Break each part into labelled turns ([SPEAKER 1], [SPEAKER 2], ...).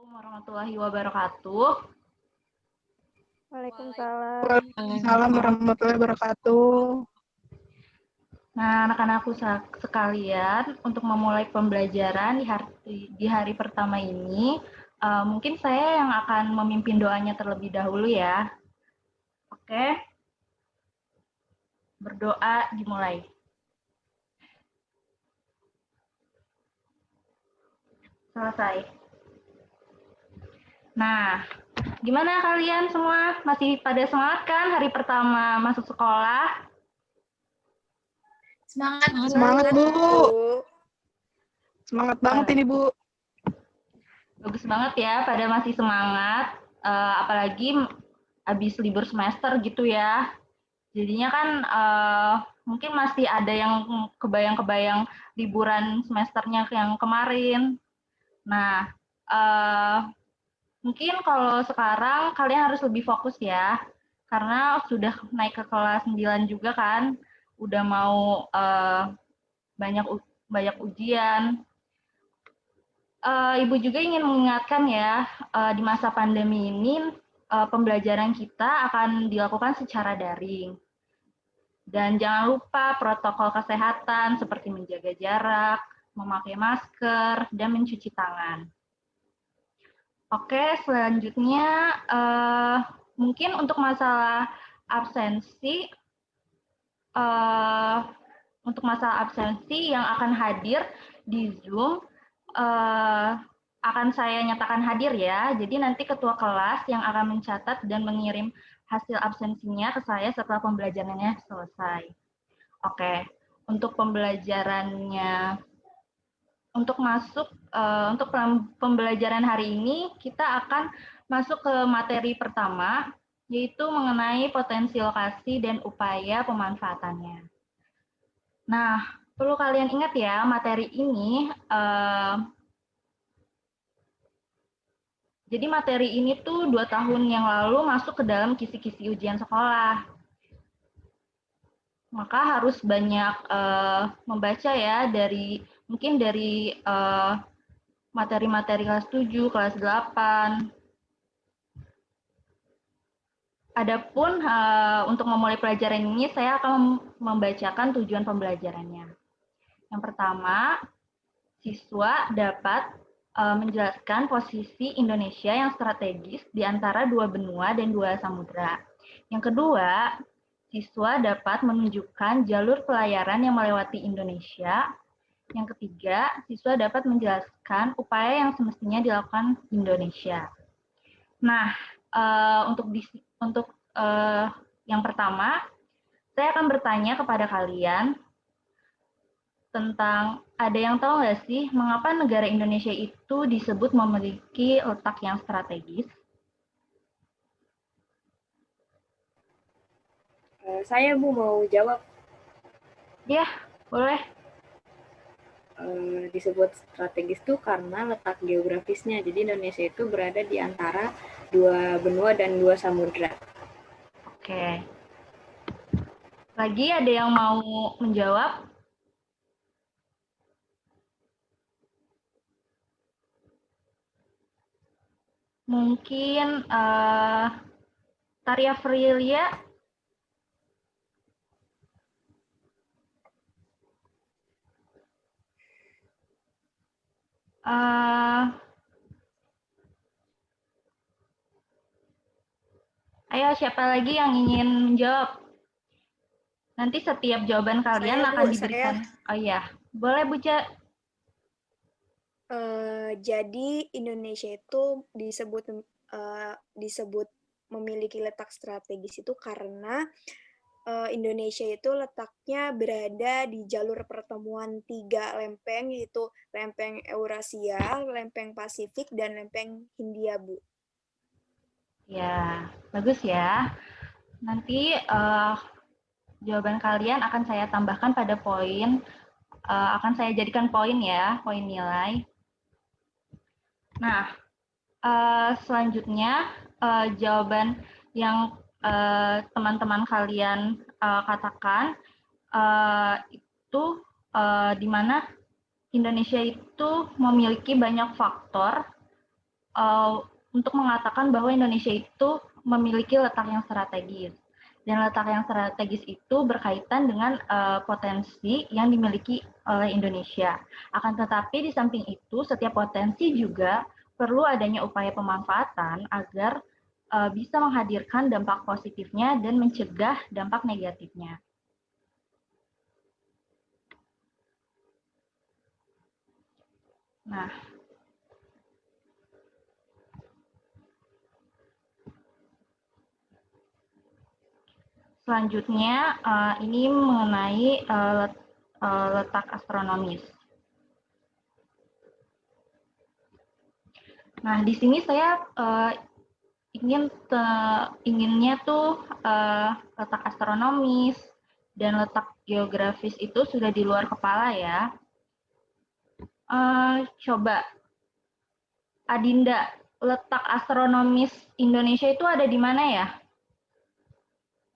[SPEAKER 1] Warahmatullahi wabarakatuh.
[SPEAKER 2] Waalaikumsalam.
[SPEAKER 3] Waalaikumsalam warahmatullahi wabarakatuh.
[SPEAKER 1] Nah, anak-anakku sekalian, untuk memulai pembelajaran di hari pertama ini, mungkin saya yang akan memimpin doanya terlebih dahulu ya. Oke, berdoa dimulai. Selesai. Nah, gimana kalian semua? Masih pada semangat kan hari pertama masuk sekolah?
[SPEAKER 3] Semangat, Bu. Semangat banget ini, Bu.
[SPEAKER 1] Bagus banget ya, pada masih semangat. Apalagi habis libur semester gitu ya. Jadinya kan mungkin masih ada yang kebayang-kebayang liburan semesternya yang kemarin. Nah, mungkin kalau sekarang kalian harus lebih fokus ya, karena sudah naik ke kelas 9 juga kan, udah mau banyak ujian. Ibu juga ingin mengingatkan ya, di masa pandemi ini pembelajaran kita akan dilakukan secara daring. Dan jangan lupa protokol kesehatan seperti menjaga jarak, memakai masker, dan mencuci tangan. Oke, selanjutnya mungkin untuk masalah absensi, yang akan hadir di Zoom, akan saya nyatakan hadir ya. Jadi nanti ketua kelas yang akan mencatat dan mengirim hasil absensinya ke saya setelah pembelajarannya selesai. Oke, untuk pembelajarannya, untuk pembelajaran hari ini kita akan masuk ke materi pertama, yaitu mengenai potensi lokasi dan upaya pemanfaatannya. Nah, perlu kalian ingat ya, materi ini jadi materi ini tuh 2 tahun yang lalu masuk ke dalam kisi-kisi ujian sekolah. Maka harus banyak membaca ya, mungkin dari materi-materi kelas 7, kelas 8. Adapun untuk memulai pelajaran ini, saya akan membacakan tujuan pembelajarannya. Yang pertama, siswa dapat menjelaskan posisi Indonesia yang strategis di antara 2 benua dan 2 samudra. Yang kedua, siswa dapat menunjukkan jalur pelayaran yang melewati Indonesia. Yang ketiga, siswa dapat menjelaskan upaya yang semestinya dilakukan Indonesia. Nah, untuk yang pertama, saya akan bertanya kepada kalian tentang, ada yang tahu nggak sih mengapa negara Indonesia itu disebut memiliki letak yang strategis?
[SPEAKER 2] Saya Bu mau jawab.
[SPEAKER 1] Ya, boleh.
[SPEAKER 2] Disebut strategis itu karena letak geografisnya. Jadi Indonesia itu berada di antara 2 benua dan 2 samudra.
[SPEAKER 1] Oke. Lagi ada yang mau menjawab? Mungkin Taria Frilia. Ayo, siapa lagi yang ingin menjawab? Nanti setiap jawaban kalian akan diberikan. Oh iya, boleh Bu Ca.
[SPEAKER 4] Jadi Indonesia itu disebut memiliki letak strategis itu karena Indonesia itu letaknya berada di jalur pertemuan 3 lempeng, yaitu lempeng Eurasia, lempeng Pasifik, dan lempeng Hindia, Bu.
[SPEAKER 1] Ya, bagus ya. Nanti jawaban kalian akan saya tambahkan pada poin, akan saya jadikan poin ya, poin nilai. Nah, selanjutnya jawaban yang teman-teman kalian katakan itu di mana Indonesia itu memiliki banyak faktor untuk mengatakan bahwa Indonesia itu memiliki letak yang strategis. Dan letak yang strategis itu berkaitan dengan potensi yang dimiliki oleh Indonesia. Akan tetapi di samping itu, setiap potensi juga perlu adanya upaya pemanfaatan agar bisa menghadirkan dampak positifnya dan mencegah dampak negatifnya. Nah, selanjutnya ini mengenai letak astronomis. Nah, di sini saya inginnya tuh letak astronomis dan letak geografis itu sudah di luar kepala ya. Coba, Adinda, letak astronomis Indonesia itu ada di mana ya?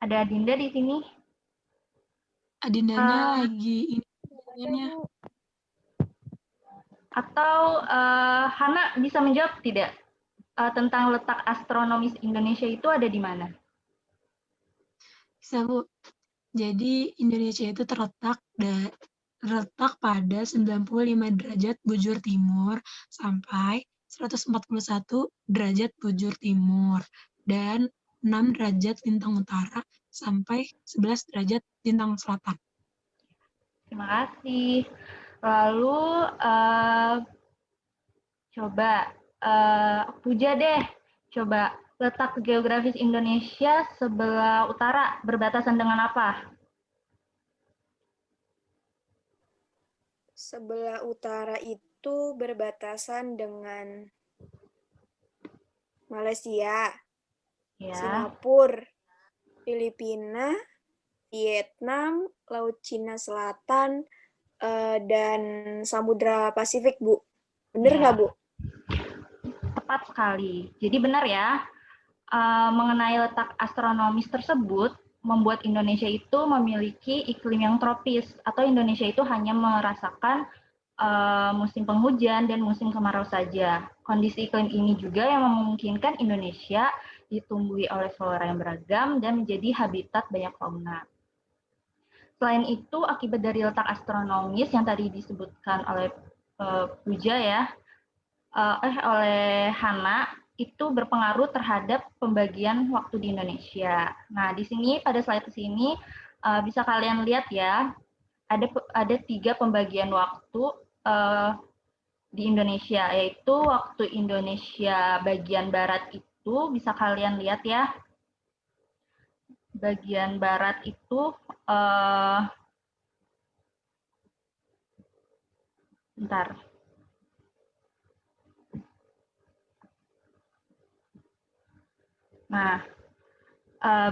[SPEAKER 1] Ada Adinda di sini?
[SPEAKER 5] Adindanya lagi ini.
[SPEAKER 1] Atau Hana bisa menjawab tidak tentang letak astronomis Indonesia itu ada di mana?
[SPEAKER 5] Bisa, Bu. Jadi Indonesia itu terletak pada 95 derajat bujur timur sampai 141 derajat bujur timur dan 6 derajat lintang utara sampai 11 derajat lintang selatan.
[SPEAKER 1] Terima kasih. Lalu coba Puja deh, coba letak geografis Indonesia sebelah utara berbatasan dengan apa?
[SPEAKER 4] Sebelah utara itu berbatasan dengan Malaysia,
[SPEAKER 1] Ya.
[SPEAKER 4] Singapura, Filipina, Vietnam, Laut Cina Selatan, dan Samudra Pasifik, Bu. Benar nggak, Bu?
[SPEAKER 1] Tepat sekali. Jadi benar ya, mengenai letak astronomis tersebut, membuat Indonesia itu memiliki iklim yang tropis, atau Indonesia itu hanya merasakan musim penghujan dan musim kemarau saja. Kondisi iklim ini juga yang memungkinkan Indonesia ditumbuhi oleh flora yang beragam dan menjadi habitat banyak fauna. Selain itu, akibat dari letak astronomis yang tadi disebutkan oleh Puja ya, oleh Hana, itu berpengaruh terhadap pembagian waktu di Indonesia. Nah, di sini pada slide sini bisa kalian lihat ya, ada 3 pembagian waktu di Indonesia, yaitu waktu Indonesia bagian barat itu bisa kalian lihat ya. Bagian barat itu bentar. Nah,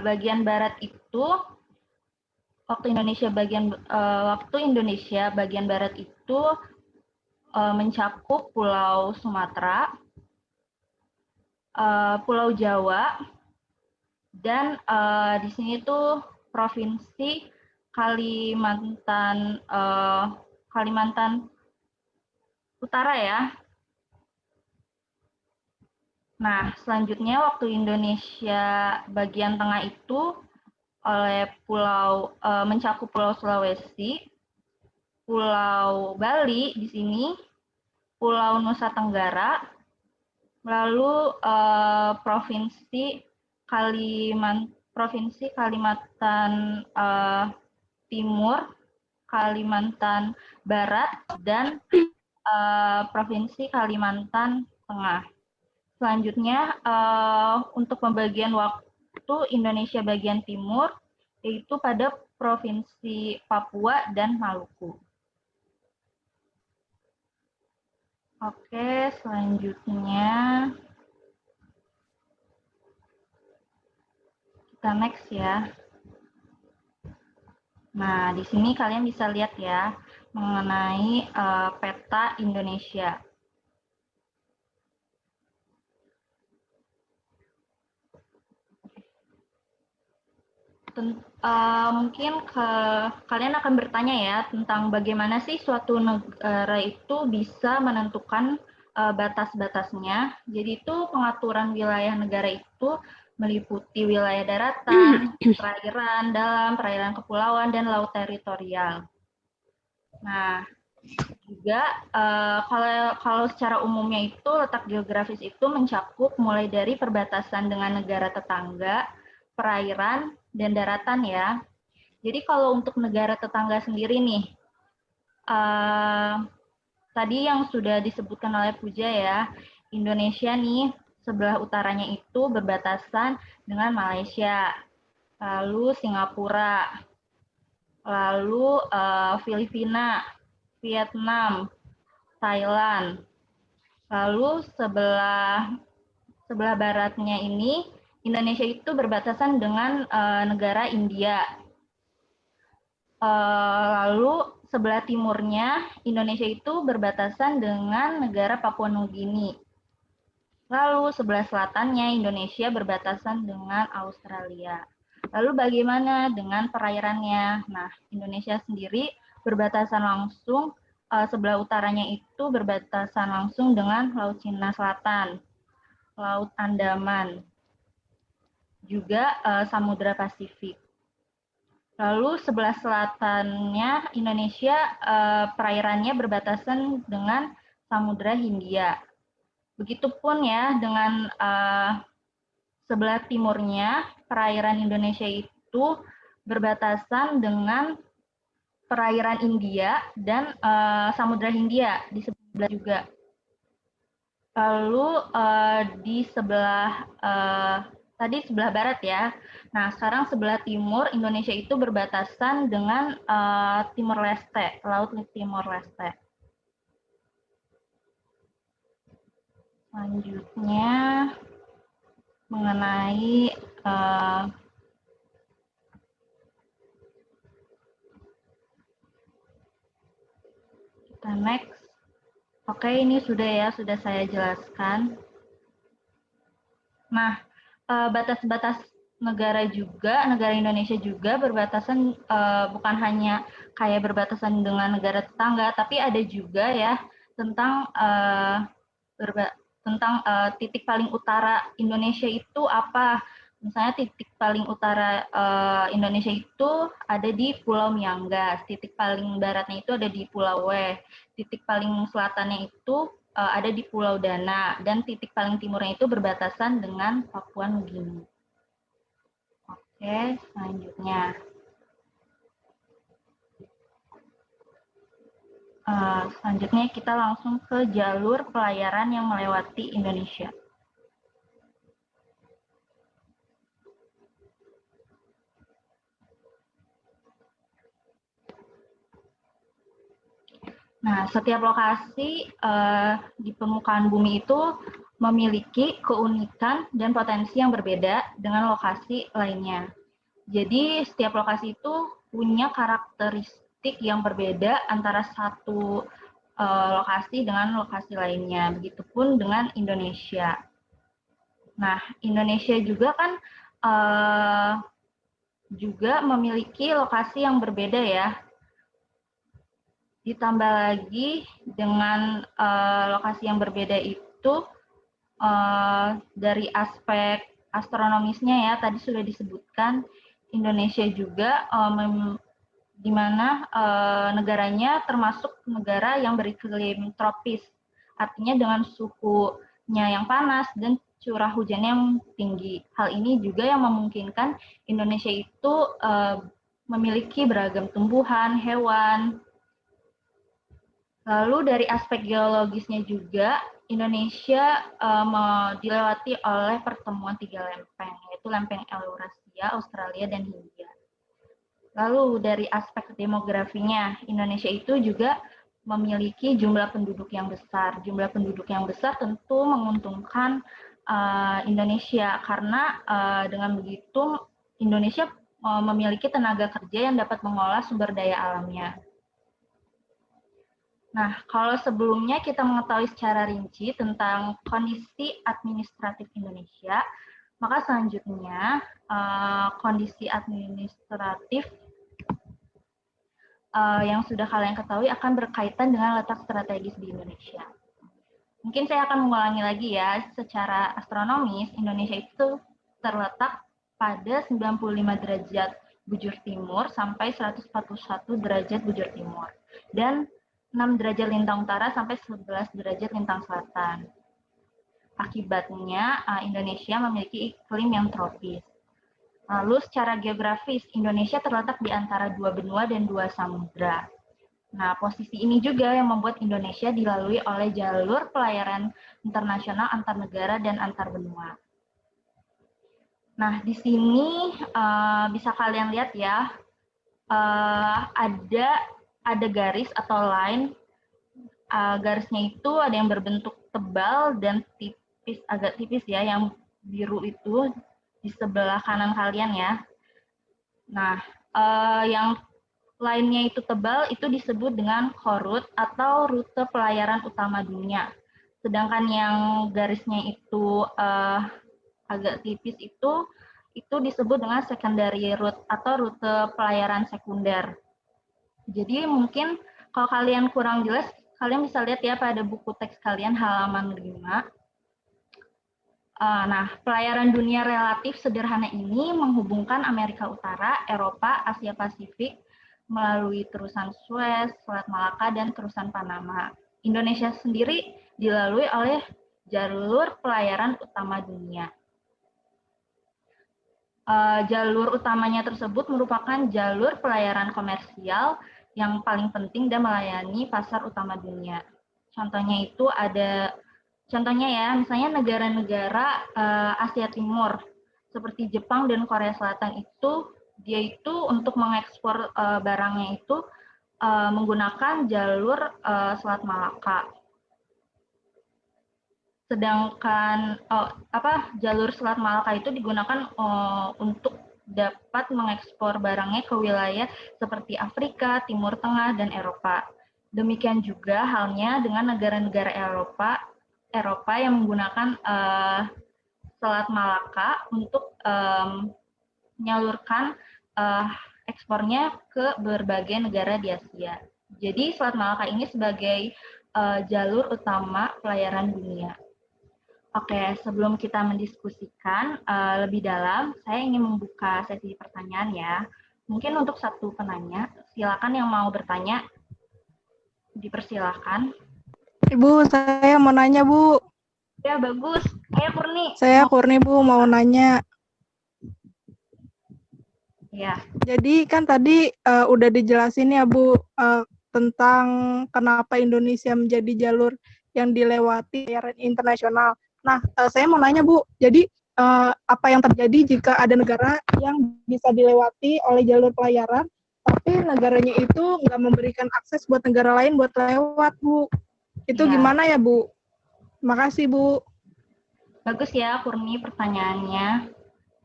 [SPEAKER 1] bagian barat itu waktu Indonesia bagian barat itu mencakup Pulau Sumatera, Pulau Jawa, dan di sini tuh provinsi Kalimantan Utara ya. Nah, selanjutnya waktu Indonesia bagian tengah itu mencakup Pulau Sulawesi, Pulau Bali di sini, Pulau Nusa Tenggara, lalu Provinsi Kalimantan Timur, Kalimantan Barat, dan Provinsi Kalimantan Tengah. Selanjutnya, untuk pembagian waktu Indonesia bagian timur, yaitu pada Provinsi Papua dan Maluku. Oke, selanjutnya kita next ya. Nah, di sini kalian bisa lihat ya, mengenai peta Indonesia. Mungkin kalian akan bertanya ya tentang bagaimana sih suatu negara itu bisa menentukan batas-batasnya. Jadi itu pengaturan wilayah negara itu meliputi wilayah daratan, perairan dalam, perairan kepulauan, dan laut teritorial. Nah, juga kalau secara umumnya itu letak geografis itu mencakup mulai dari perbatasan dengan negara tetangga, perairan, dan daratan ya. Jadi kalau untuk negara tetangga sendiri nih, tadi yang sudah disebutkan oleh Puja ya, Indonesia nih sebelah utaranya itu berbatasan dengan Malaysia, lalu Singapura, lalu Filipina, Vietnam, Thailand. Lalu sebelah baratnya ini Indonesia itu berbatasan dengan negara India. Lalu sebelah timurnya Indonesia itu berbatasan dengan negara Papua Nugini. Lalu sebelah selatannya Indonesia berbatasan dengan Australia. Lalu bagaimana dengan perairannya? Nah, Indonesia sendiri berbatasan langsung, sebelah utaranya itu berbatasan langsung dengan Laut Cina Selatan, Laut Andaman, juga Samudra Pasifik. Lalu sebelah selatannya Indonesia perairannya berbatasan dengan Samudra Hindia. Begitupun ya dengan sebelah timurnya perairan Indonesia itu berbatasan dengan perairan India dan Samudra Hindia di sebelah juga. Lalu di sebelah tadi sebelah barat ya. Nah, sekarang sebelah timur Indonesia itu berbatasan dengan Timor Leste, Laut Timor Leste. Selanjutnya mengenai kita next. Oke, ini sudah saya jelaskan. Nah, batas-batas negara Indonesia juga berbatasan bukan hanya kayak berbatasan dengan negara tetangga, tapi ada juga ya tentang titik paling utara Indonesia itu apa. Misalnya titik paling utara Indonesia itu ada di Pulau Miangas, titik paling baratnya itu ada di Pulau W, titik paling selatannya itu ada di Pulau Dana, dan titik paling timurnya itu berbatasan dengan Papua Nugini. Oke, selanjutnya. Selanjutnya kita langsung ke jalur pelayaran yang melewati Indonesia. Nah, setiap lokasi di permukaan bumi itu memiliki keunikan dan potensi yang berbeda dengan lokasi lainnya. Jadi, setiap lokasi itu punya karakteristik yang berbeda antara satu lokasi dengan lokasi lainnya. Begitupun dengan Indonesia. Nah, Indonesia juga kan juga memiliki lokasi yang berbeda ya. Ditambah lagi dengan lokasi yang berbeda itu dari aspek astronomisnya ya, tadi sudah disebutkan Indonesia juga di mana negaranya termasuk negara yang beriklim tropis, artinya dengan suhunya yang panas dan curah hujannya yang tinggi. Hal ini juga yang memungkinkan Indonesia itu memiliki beragam tumbuhan, hewan. Lalu dari aspek geologisnya juga, Indonesia dilewati oleh pertemuan 3 lempeng, yaitu lempeng Eurasia, Australia, dan Hindia. Lalu dari aspek demografinya, Indonesia itu juga memiliki jumlah penduduk yang besar. Jumlah penduduk yang besar tentu menguntungkan Indonesia, karena dengan begitu Indonesia memiliki tenaga kerja yang dapat mengolah sumber daya alamnya. Nah, kalau sebelumnya kita mengetahui secara rinci tentang kondisi administratif Indonesia, maka selanjutnya kondisi administratif yang sudah kalian ketahui akan berkaitan dengan letak strategis di Indonesia. Mungkin saya akan mengulangi lagi ya, secara astronomis Indonesia itu terletak pada 95 derajat bujur timur sampai 141 derajat bujur timur, dan 6 derajat lintang utara sampai 11 derajat lintang selatan. Akibatnya, Indonesia memiliki iklim yang tropis. Lalu secara geografis, Indonesia terletak di antara 2 benua dan 2 samudra. Nah, posisi ini juga yang membuat Indonesia dilalui oleh jalur pelayaran internasional antar negara dan antar benua. Nah, di sini bisa kalian lihat ya, ada garis atau line. Garisnya itu ada yang berbentuk tebal dan tipis, agak tipis ya, yang biru itu di sebelah kanan kalian ya. Nah, yang lainnya itu tebal, itu disebut dengan core route atau rute pelayaran utama dunia. Sedangkan yang garisnya itu agak tipis itu disebut dengan secondary route atau rute pelayaran sekunder. Jadi mungkin kalau kalian kurang jelas, kalian bisa lihat ya pada buku teks kalian halaman 5. Nah, pelayaran dunia relatif sederhana ini menghubungkan Amerika Utara, Eropa, Asia Pasifik melalui terusan Suez, Selat Malaka, dan terusan Panama. Indonesia sendiri dilalui oleh jalur pelayaran utama dunia. Jalur utamanya tersebut merupakan jalur pelayaran komersial yang paling penting dan melayani pasar utama dunia. Contohnya ya, misalnya negara-negara Asia Timur seperti Jepang dan Korea Selatan dia itu untuk mengekspor barangnya itu menggunakan jalur Selat Malaka. Sedangkan jalur Selat Malaka itu digunakan untuk dapat mengekspor barangnya ke wilayah seperti Afrika, Timur Tengah, dan Eropa. Demikian juga halnya dengan negara-negara Eropa yang menggunakan Selat Malaka untuk menyalurkan ekspornya ke berbagai negara di Asia. Jadi Selat Malaka ini sebagai jalur utama pelayaran dunia. Oke, sebelum kita mendiskusikan lebih dalam, saya ingin membuka sesi pertanyaan ya. Mungkin untuk satu penanya, silakan yang mau bertanya, dipersilakan.
[SPEAKER 3] Ibu, saya mau nanya, Bu.
[SPEAKER 1] Ya, bagus. Ayo, Kurni.
[SPEAKER 3] Saya Kurni, Bu, mau nanya.
[SPEAKER 1] Ya.
[SPEAKER 3] Jadi kan tadi udah dijelasin ya, Bu, tentang kenapa Indonesia menjadi jalur yang dilewati pelayaran internasional. Nah, saya mau nanya, Bu, jadi apa yang terjadi jika ada negara yang bisa dilewati oleh jalur pelayaran, tapi negaranya itu nggak memberikan akses buat negara lain buat lewat, Bu? Itu
[SPEAKER 1] Ya.
[SPEAKER 3] gimana ya, Bu? Terima kasih, Bu.
[SPEAKER 1] Bagus ya, Kurni, pertanyaannya.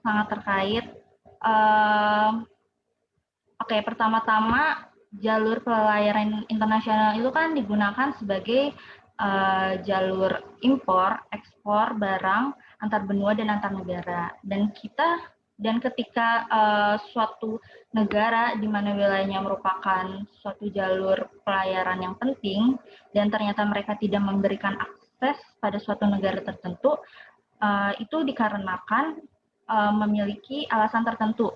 [SPEAKER 1] Sangat terkait. Oke, pertama-tama jalur pelayaran internasional itu kan digunakan sebagai jalur impor, ekspor barang antar benua dan antar negara. Dan ketika suatu negara di mana wilayahnya merupakan suatu jalur pelayaran yang penting dan ternyata mereka tidak memberikan akses pada suatu negara tertentu, itu dikarenakan memiliki alasan tertentu.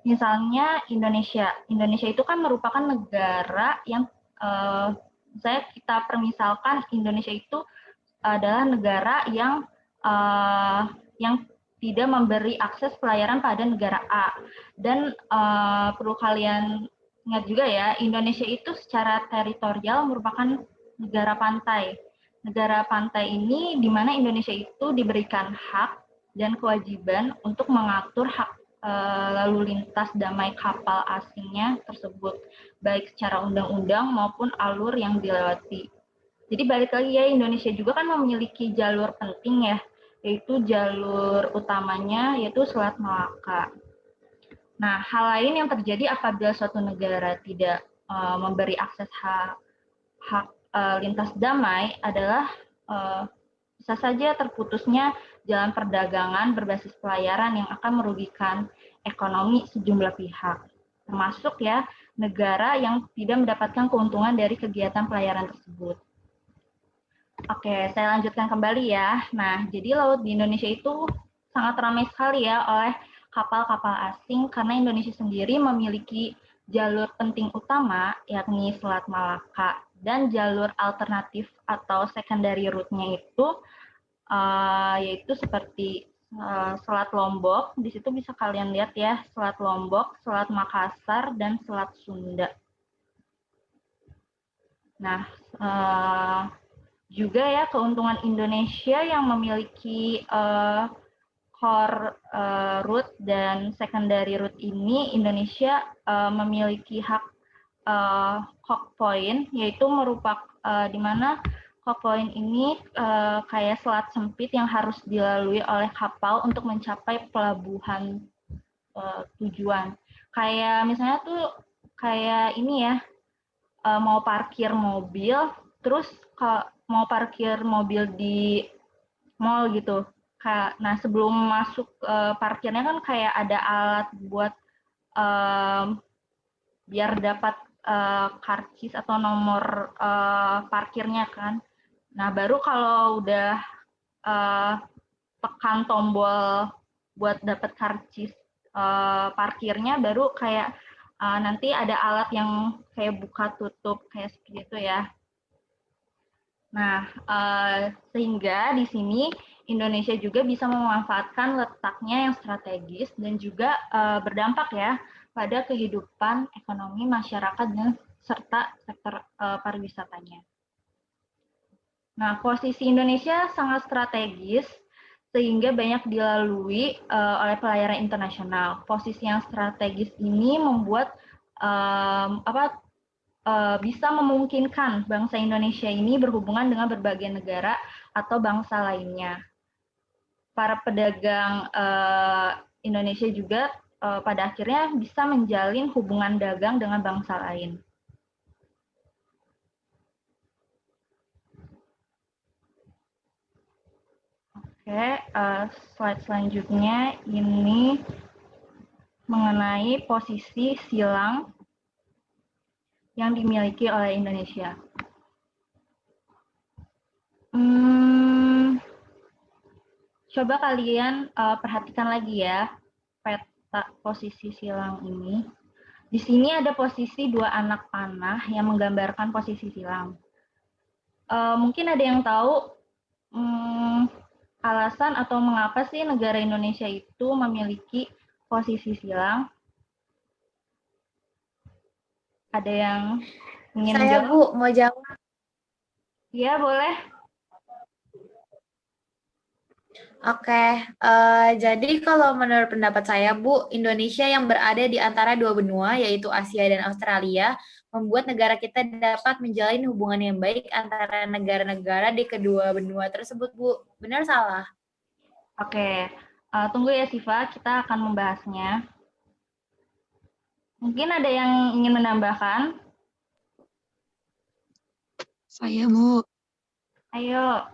[SPEAKER 1] Misalnya Indonesia itu kan merupakan negara yang kita permisalkan Indonesia itu adalah negara yang tidak memberi akses pelayaran pada negara A. Dan perlu kalian ingat juga ya, Indonesia itu secara teritorial merupakan negara pantai. Negara pantai ini di mana Indonesia itu diberikan hak dan kewajiban untuk mengatur hak lalu lintas damai kapal asingnya tersebut, baik secara undang-undang maupun alur yang dilewati. Jadi balik lagi ya, Indonesia juga kan memiliki jalur penting ya, yaitu jalur utamanya yaitu Selat Malaka. Nah, hal lain yang terjadi apabila suatu negara tidak memberi akses hak lintas damai adalah bisa saja terputusnya jalan perdagangan berbasis pelayaran yang akan merugikan ekonomi sejumlah pihak, termasuk ya negara yang tidak mendapatkan keuntungan dari kegiatan pelayaran tersebut. Oke, saya lanjutkan kembali ya. Nah, jadi laut di Indonesia itu sangat ramai sekali ya oleh kapal-kapal asing karena Indonesia sendiri memiliki jalur penting utama yakni Selat Malaka dan jalur alternatif atau secondary route-nya itu yaitu seperti Selat Lombok. Di situ bisa kalian lihat ya, Selat Lombok, Selat Makassar, dan Selat Sunda. Nah, juga ya keuntungan Indonesia yang memiliki core route dan secondary route ini, Indonesia memiliki hak Hawk Point, yaitu merupakan di mana Hawk Point ini kayak selat sempit yang harus dilalui oleh kapal untuk mencapai pelabuhan tujuan. Kayak misalnya tuh kayak ini ya, mau parkir mobil, terus mau parkir mobil di mall gitu. Nah, sebelum masuk parkirnya kan kayak ada alat buat biar dapat karcis atau nomor parkirnya kan. Nah, baru kalau udah tekan tombol buat dapat karcis parkirnya, baru kayak nanti ada alat yang kayak buka tutup kayak seperti itu ya. Nah, sehingga di sini Indonesia juga bisa memanfaatkan letaknya yang strategis dan juga berdampak ya pada kehidupan ekonomi masyarakat dan serta sektor pariwisatanya. Nah, posisi Indonesia sangat strategis sehingga banyak dilalui oleh pelayaran internasional. Posisi yang strategis ini membuat bisa memungkinkan bangsa Indonesia ini berhubungan dengan berbagai negara atau bangsa lainnya. Para pedagang Indonesia juga pada akhirnya bisa menjalin hubungan dagang dengan bangsa lain. Oke, slide selanjutnya ini mengenai posisi silang yang dimiliki oleh Indonesia. Coba kalian perhatikan lagi ya peta posisi silang ini. Di sini ada posisi dua anak panah yang menggambarkan posisi silang. Mungkin ada yang tahu alasan atau mengapa sih negara Indonesia itu memiliki posisi silang? Ada yang ingin
[SPEAKER 2] Saya,
[SPEAKER 1] menjawab?
[SPEAKER 2] Bu, mau jawab.
[SPEAKER 1] Iya, boleh.
[SPEAKER 2] Oke, jadi kalau menurut pendapat saya, Bu, Indonesia yang berada di antara dua benua, yaitu Asia dan Australia, membuat negara kita dapat menjalin hubungan yang baik antara negara-negara di kedua benua tersebut, Bu. Benar salah?
[SPEAKER 1] Oke, tunggu ya Siva, kita akan membahasnya. Mungkin ada yang ingin menambahkan?
[SPEAKER 5] Saya, Bu.
[SPEAKER 1] Ayo.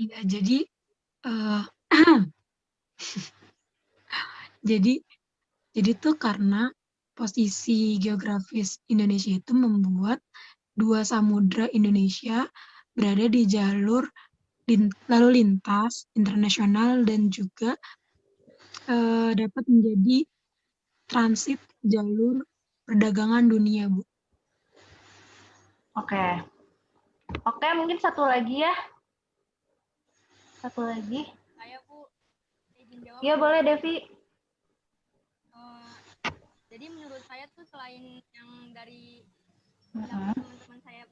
[SPEAKER 5] Iya, jadi jadi tuh karena posisi geografis Indonesia itu membuat dua samudra Indonesia berada di jalur lalu lintas internasional dan juga dapat menjadi transit jalur perdagangan dunia, Bu.
[SPEAKER 1] Oke. Oke, mungkin satu lagi ya. Satu lagi.
[SPEAKER 6] Saya, Bu, izin jawab.
[SPEAKER 1] Iya, boleh, Devi.
[SPEAKER 6] Jadi menurut saya tuh selain yang dari
[SPEAKER 1] Mhm.
[SPEAKER 6] teman-teman saya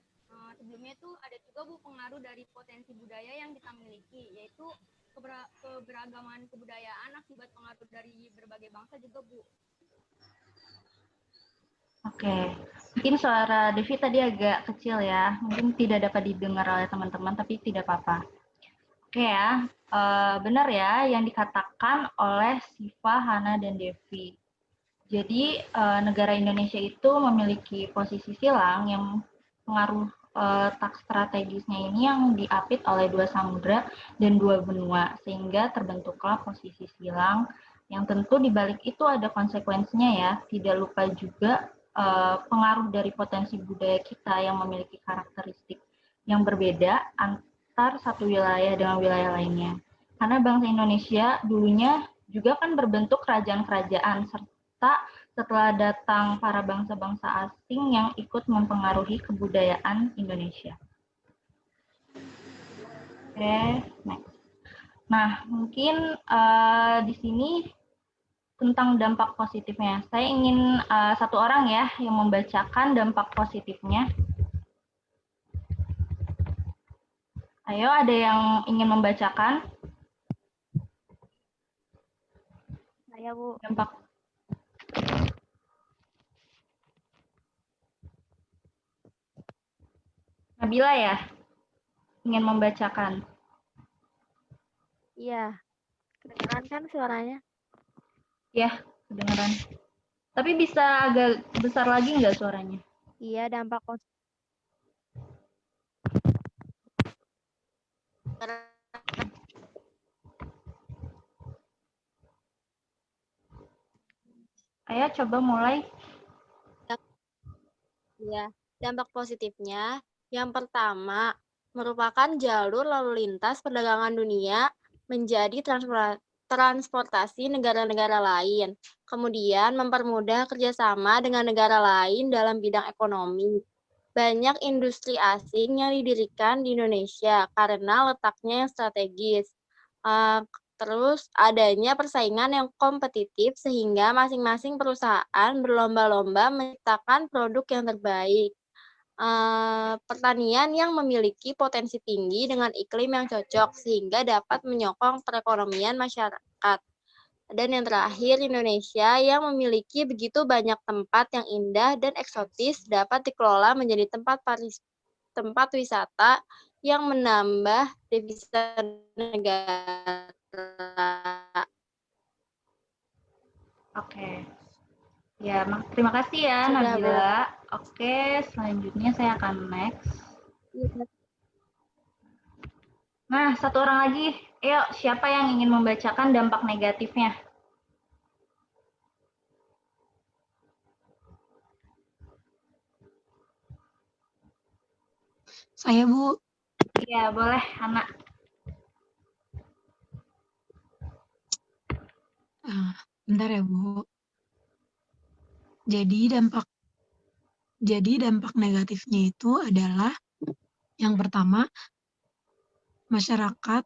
[SPEAKER 6] sebelumnya tuh ada juga, Bu, pengaruh dari potensi budaya yang kita miliki, yaitu keberagaman kebudayaan akibat pengaruh dari berbagai bangsa juga, Bu.
[SPEAKER 1] Oke, mungkin suara Devi tadi agak kecil ya, mungkin tidak dapat didengar oleh teman-teman, tapi tidak apa-apa. Oke ya, benar ya yang dikatakan oleh Siva, Hana, dan Devi. Jadi negara Indonesia itu memiliki posisi silang yang pengaruh tak strategisnya ini yang diapit oleh dua samudra dan dua benua, sehingga terbentuklah posisi silang yang tentu dibalik itu ada konsekuensinya ya. Tidak lupa juga pengaruh dari potensi budaya kita yang memiliki karakteristik yang berbeda antar satu wilayah dengan wilayah lainnya. Karena bangsa Indonesia dulunya juga kan berbentuk kerajaan-kerajaan, serta setelah datang para bangsa-bangsa asing yang ikut mempengaruhi kebudayaan Indonesia. Oke, next. Nah, mungkin di sini tentang dampak positifnya. Saya ingin satu orang ya yang membacakan dampak positifnya. Ayo, ada yang ingin membacakan?
[SPEAKER 6] Saya, Bu.
[SPEAKER 1] Dampak. Nabila ya? Ingin membacakan.
[SPEAKER 6] Iya. Kedengeran kan suaranya?
[SPEAKER 1] Ya, kedengeran. Tapi bisa agak besar lagi nggak suaranya?
[SPEAKER 6] Iya, dampak positif.
[SPEAKER 1] Ayo coba mulai.
[SPEAKER 6] Ya, dampak positifnya yang pertama merupakan jalur lalu lintas perdagangan dunia menjadi transportasi negara-negara lain. Kemudian mempermudah kerjasama dengan negara lain dalam bidang ekonomi. Banyak industri asing yang didirikan di Indonesia karena letaknya yang strategis. Terus adanya persaingan yang kompetitif sehingga masing-masing perusahaan berlomba-lomba menciptakan produk yang terbaik. Pertanian yang memiliki potensi tinggi dengan iklim yang cocok sehingga dapat menyokong perekonomian masyarakat. Dan yang terakhir, Indonesia yang memiliki begitu banyak tempat yang indah dan eksotis dapat dikelola menjadi tempat wisata yang menambah devisa negara.
[SPEAKER 1] Oke. Ya, terima kasih ya
[SPEAKER 6] Sudah, Bu.
[SPEAKER 1] Nabila. Oke, selanjutnya saya akan next. Nah, satu orang lagi. Ayo, siapa yang ingin membacakan dampak negatifnya?
[SPEAKER 5] Saya, Bu.
[SPEAKER 1] Iya, boleh, Hana.
[SPEAKER 5] Bentar ya, Bu. Jadi dampak negatifnya itu adalah yang pertama, masyarakat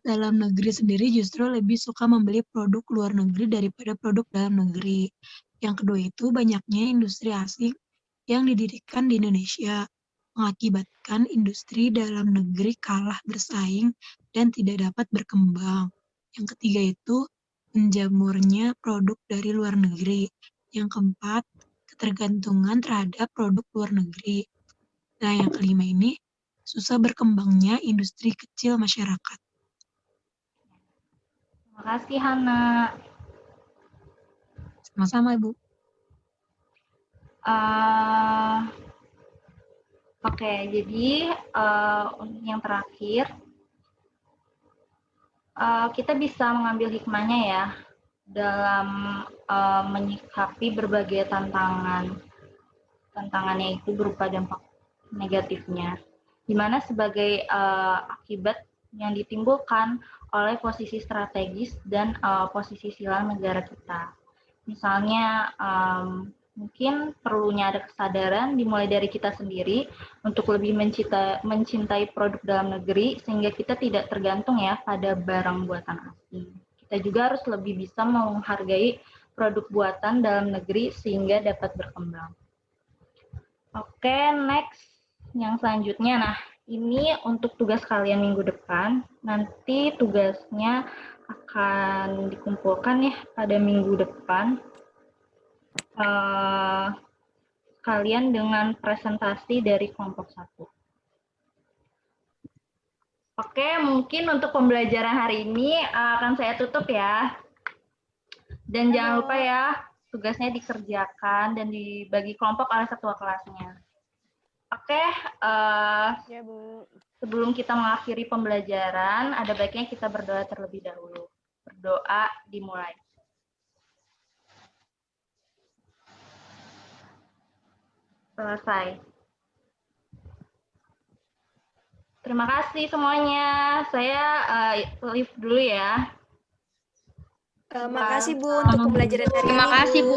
[SPEAKER 5] dalam negeri sendiri justru lebih suka membeli produk luar negeri daripada produk dalam negeri. Yang kedua itu banyaknya industri asing yang didirikan di Indonesia, mengakibatkan industri dalam negeri kalah bersaing dan tidak dapat berkembang. Yang ketiga itu menjamurnya produk dari luar negeri. Yang keempat, ketergantungan terhadap produk luar negeri. Nah, yang kelima ini susah berkembangnya industri kecil masyarakat.
[SPEAKER 1] Terima kasih, Hana.
[SPEAKER 5] Sama-sama, Ibu.
[SPEAKER 1] Oke, jadi yang terakhir, kita bisa mengambil hikmahnya ya dalam menyikapi berbagai tantangannya itu berupa dampak negatifnya, di mana sebagai akibat yang ditimbulkan oleh posisi strategis dan posisi silang negara kita. Misalnya mungkin perlunya ada kesadaran dimulai dari kita sendiri untuk lebih mencintai produk dalam negeri sehingga kita tidak tergantung ya pada barang buatan asing. Kita juga harus lebih bisa menghargai produk buatan dalam negeri sehingga dapat berkembang. Oke, next yang selanjutnya. Nah, ini untuk tugas kalian minggu depan. Nanti tugasnya akan dikumpulkan ya pada minggu depan. Kalian dengan presentasi dari kelompok 1. Oke, mungkin untuk pembelajaran hari ini akan saya tutup ya. Dan jangan lupa ya, tugasnya dikerjakan dan dibagi kelompok oleh ketua kelasnya. Oke,
[SPEAKER 6] Ya, Bu.
[SPEAKER 1] sebelum kita mengakhiri pembelajaran, ada baiknya kita berdoa terlebih dahulu. Berdoa dimulai. selesai. Terima kasih semuanya. Saya live dulu ya.
[SPEAKER 4] Makasih Bu untuk pembelajaran hari ini.
[SPEAKER 2] Terima kasih, Bu.